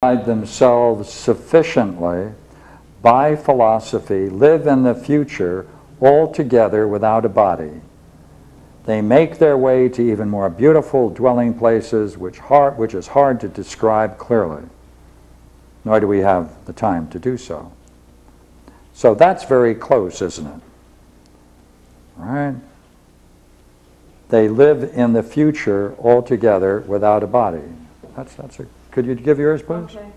themselves sufficiently by philosophy live in the future altogether without a body. They make their way to even more beautiful dwelling places which is hard to describe clearly, nor do we have the time to do so. So that's very close, isn't it? Right? They live in the future altogether without a body. Could you give yours, please? Okay.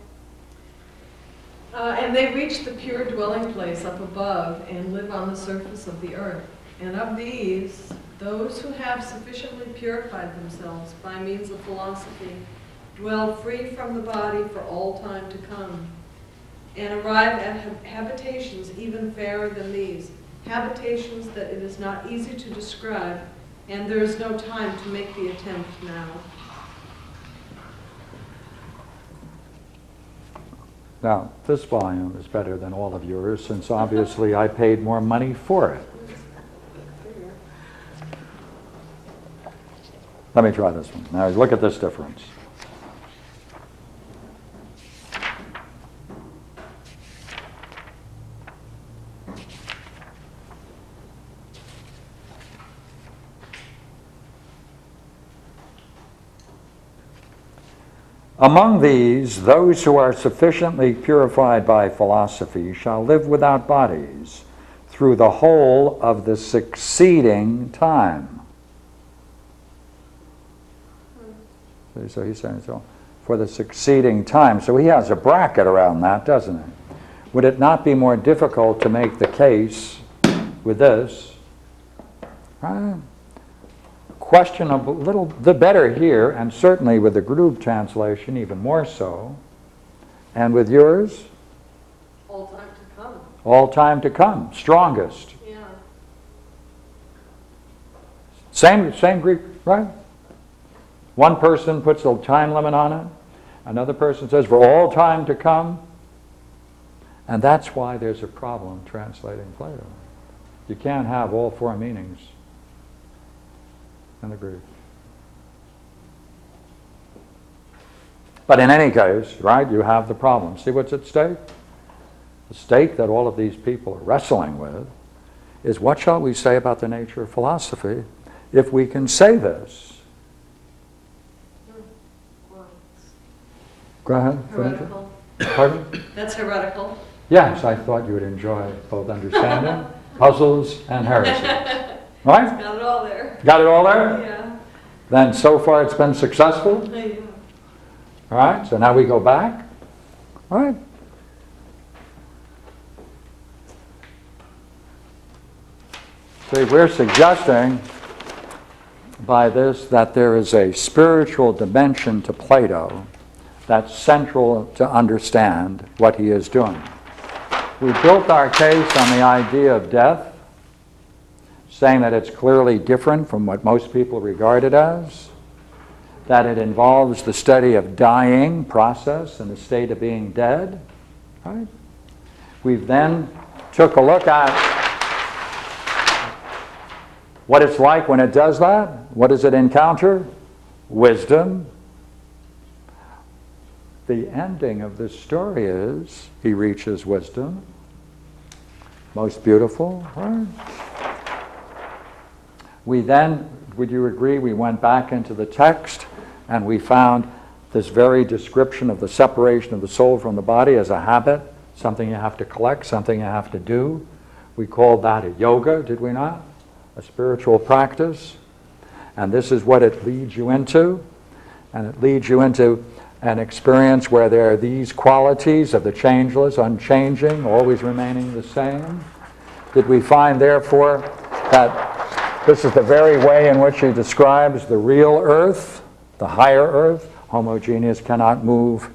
And they reach the pure dwelling place up above and live on the surface of the earth. And of these, those who have sufficiently purified themselves by means of philosophy dwell free from the body for all time to come, and arrive at habitations even fairer than these, habitations that it is not easy to describe, and there is no time to make the attempt now. Now, this volume is better than all of yours, since obviously I paid more money for it. Let me try this one. Now, look at this difference. Among these, those who are sufficiently purified by philosophy shall live without bodies through the whole of the succeeding time. So he's saying, so for the succeeding time. So he has a bracket around that, doesn't he? Would it not be more difficult to make the case with this? Right? Question a little the better here, and certainly with the Grube translation even more so. And with yours? All time to come. All time to come. Strongest. Yeah. Same Greek, right? One person puts a time limit on it. Another person says for all time to come. And that's why there's a problem translating Plato. You can't have all four meanings in the Greek. But in any case, right, you have the problem. See what's at stake? The stake that all of these people are wrestling with is what shall we say about the nature of philosophy if we can say this? Go ahead. Heretical. Pardon? That's heretical. Yes, I thought you would enjoy both understanding, puzzles, and heresy. Right? Got it all there. Got it all there? Yeah. Then so far it's been successful? Yeah. All right, so now we go back. All right. See, we're suggesting by this that there is a spiritual dimension to Plato that's central to understand what he is doing. We built our case on the idea of death, saying that it's clearly different from what most people regard it as, that it involves the study of dying process and the state of being dead. Right? We then took a look at what it's like when it does that. What does it encounter? Wisdom. The ending of this story is he reaches wisdom. Most beautiful, right? We then, would you agree, we went back into the text and we found this very description of the separation of the soul from the body as a habit, something you have to collect, something you have to do. We called that a yoga, did we not? A spiritual practice. And this is what it leads you into. And it leads you into an experience where there are these qualities of the changeless, unchanging, always remaining the same. Did we find, therefore, that this is the very way in which he describes the real earth, the higher earth, homogeneous, cannot move,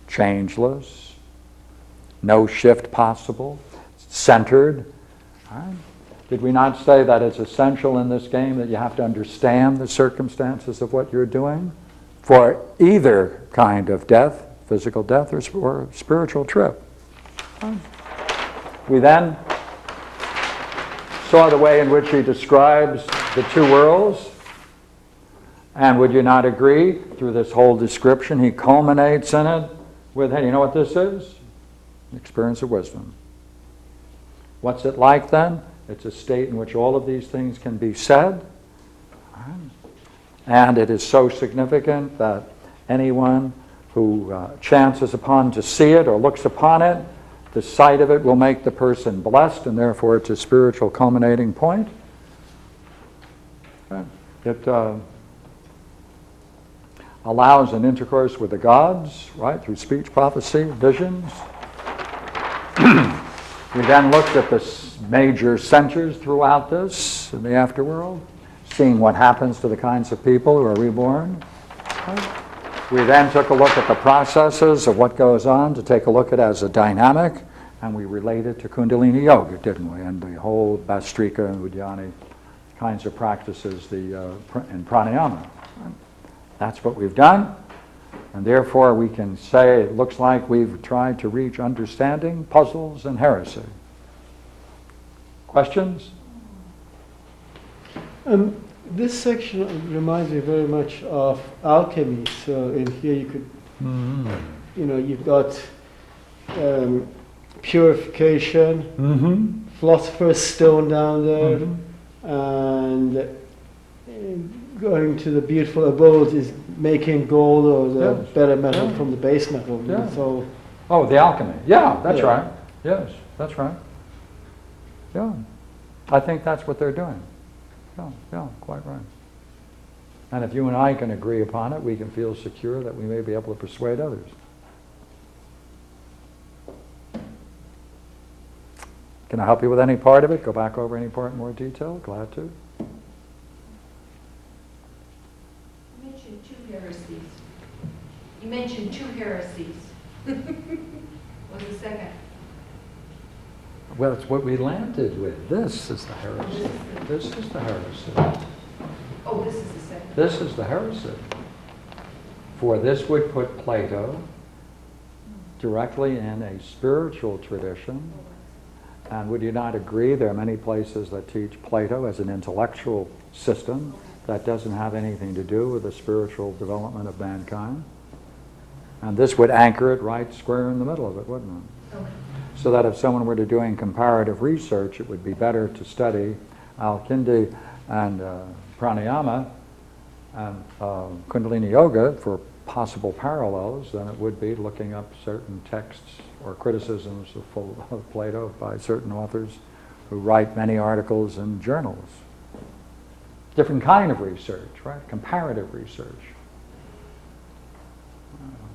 changeless, no shift possible, centered. Right? Did we not say that it's essential in this game that you have to understand the circumstances of what you're doing for either kind of death, physical death or spiritual trip? Right? We then saw the way in which he describes the two worlds, And would you not agree, through this whole description, he culminates in it with, hey, you know what this is? Experience of wisdom. What's it like then? It's a state in which all of these things can be said. And it is so significant that anyone who chances upon to see it or looks upon it, the sight of it will make the person blessed, and therefore it's a spiritual culminating point. It allows an intercourse with the gods, right, through speech, prophecy, visions. We then looked at the major centers throughout this in the afterworld, seeing what happens to the kinds of people who are reborn. We then took a look at the processes of what goes on, to take a look at it as a dynamic, and we related to Kundalini Yoga, didn't we? And the whole Bhastrika and Uddiyana kinds of practices in pranayama. That's what we've done, and therefore we can say it looks like we've tried to reach understanding, puzzles, and heresy. Questions? This section reminds me very much of alchemy. So in here you could, you know, you've got purification, philosopher's stone down there, and going to the beautiful abode is making gold or the better metal from the base metal. Yeah. So, oh, the alchemy. Yeah, that's right. Yes, that's right. Yeah, I think that's what they're doing. Yeah, quite right. And if you and I can agree upon it, we can feel secure that we may be able to persuade others. Can I help you with any part of it? Go back over any part in more detail? Glad to. You mentioned two heresies. What's the second? Well, it's what we landed with. This is the heresy. This is the heresy. Oh, this is the second. This is the heresy. For this would put Plato directly in a spiritual tradition. And would you not agree there are many places that teach Plato as an intellectual system that doesn't have anything to do with the spiritual development of mankind? And this would anchor it right square in the middle of it, wouldn't it? Okay. So that if someone were to doing comparative research, it would be better to study Al-Kindi and pranayama and Kundalini Yoga for possible parallels than it would be looking up certain texts or criticisms of Plato by certain authors who write many articles in journals. Different kind of research, right? Comparative research.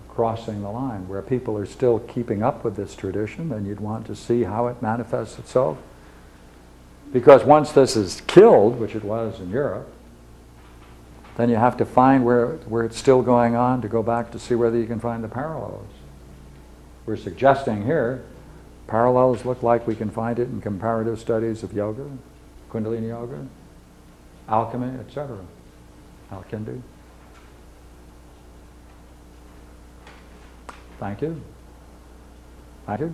Crossing the line, where people are still keeping up with this tradition, and you'd want to see how it manifests itself. Because once this is killed, which it was in Europe, then you have to find where it's still going on to go back to see whether you can find the parallels. We're suggesting here, parallels look like we can find it in comparative studies of yoga, Kundalini Yoga, alchemy, etc. Al-Kindi. Thank you. Thank you.